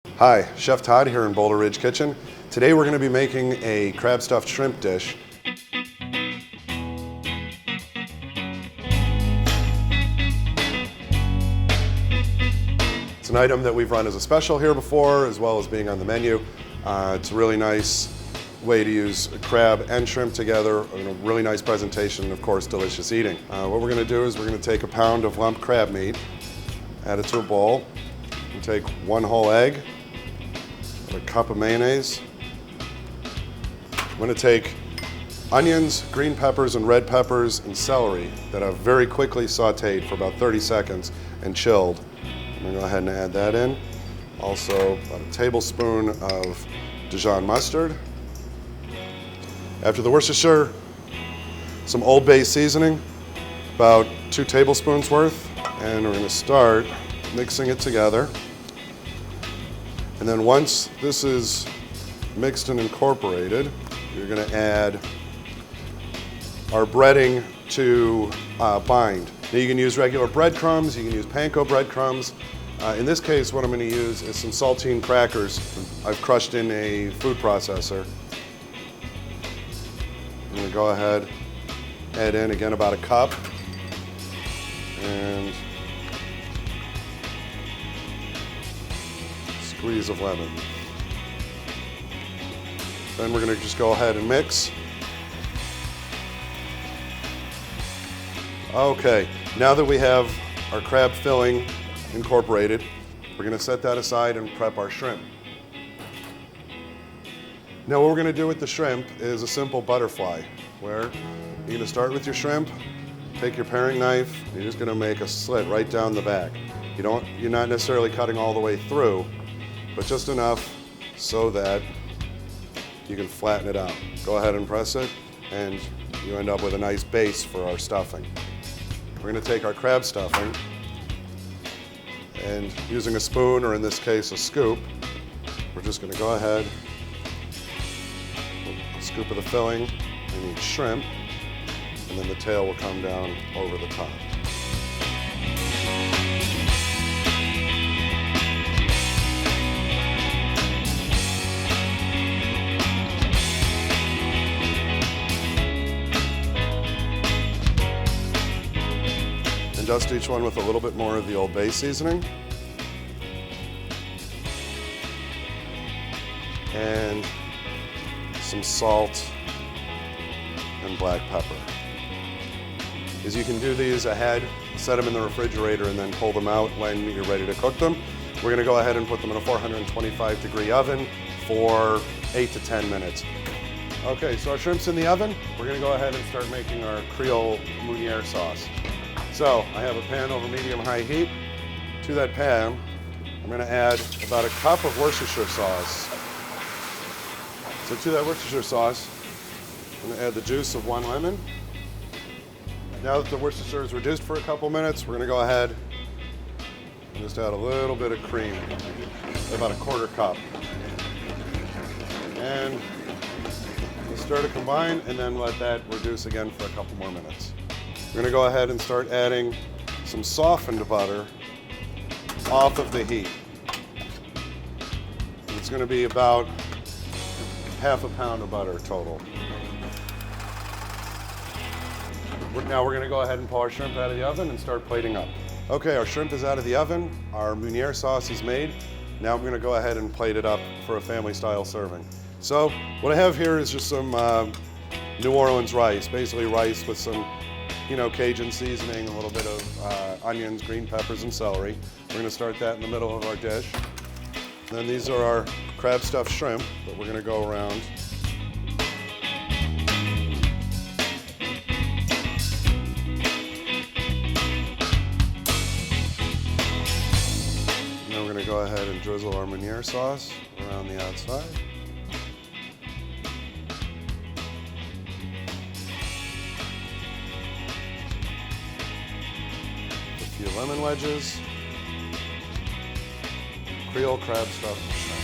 Hi, Chef Todd here in Boulder Ridge Kitchen. Today we're going to be making a crab stuffed shrimp dish. It's an item that we've run as a special here before, as well as being on the menu. It's a really nice way to use crab and shrimp together. A really nice presentation, and of course, delicious eating. What we're going to do is we're going to take a pound of lump crab meat, add it to a bowl, and take one whole egg, a cup of mayonnaise. I'm going to take onions, green peppers, and red peppers, and celery that I've very quickly sauteed for about 30 seconds and chilled. I'm going to go ahead and add that in. Also, about a tablespoon of Dijon mustard. After the Worcestershire, some Old Bay seasoning, about 2 tablespoons worth, and we're going to start mixing it together. And then once this is mixed and incorporated, you're going to add our breading to bind. Now you can use regular breadcrumbs, you can use panko breadcrumbs. In this case, what I'm going to use is some saltine crackers I've crushed in a food processor. I'm going to go ahead, add in again about a cup, and squeeze of lemon. Then we're going to just go ahead and mix. Okay, now that we have our crab filling incorporated, we're going to set that aside and prep our shrimp. Now what we're going to do with the shrimp is a simple butterfly, where you're going to start with your shrimp, take your paring knife, you're just going to make a slit right down the back. You're not necessarily cutting all the way through, but just enough so that you can flatten it out. Go ahead and press it, and you end up with a nice base for our stuffing. We're going to take our crab stuffing, and using a spoon, or in this case a scoop, we're just going to go ahead, put a scoop of the filling in each shrimp, and then the tail will come down over the top. Dust each one with a little bit more of the Old Bay seasoning. And some salt and black pepper. As you can do these ahead, set them in the refrigerator and then pull them out when you're ready to cook them. We're going to go ahead and put them in a 425-degree oven for 8 to 10 minutes. Okay, so our shrimp's in the oven. We're going to go ahead and start making our Creole Meuniere sauce. So I have a pan over medium-high heat. To that pan, I'm going to add about a cup of Worcestershire sauce. So to that Worcestershire sauce, I'm going to add the juice of 1 lemon. Now that the Worcestershire is reduced for a couple minutes, we're going to go ahead and just add a little bit of cream, about a 1/4 cup. And we'll stir to combine, and then let that reduce again for a couple more minutes. We're going to go ahead and start adding some softened butter off of the heat. It's going to be about ½ pound of butter total. Now we're going to go ahead and pull our shrimp out of the oven and start plating up. Okay, our shrimp is out of the oven. Our Meuniere sauce is made. Now I'm going to go ahead and plate it up for a family-style serving. So what I have here is just some New Orleans rice, basically rice with some Cajun seasoning, a little bit of onions, green peppers, and celery. We're going to start that in the middle of our dish. And then these are our crab stuffed shrimp that we're going to go around. And then we're going to go ahead and drizzle our Meuniere sauce around the outside. A few lemon wedges, Creole crab stuffed shrimp.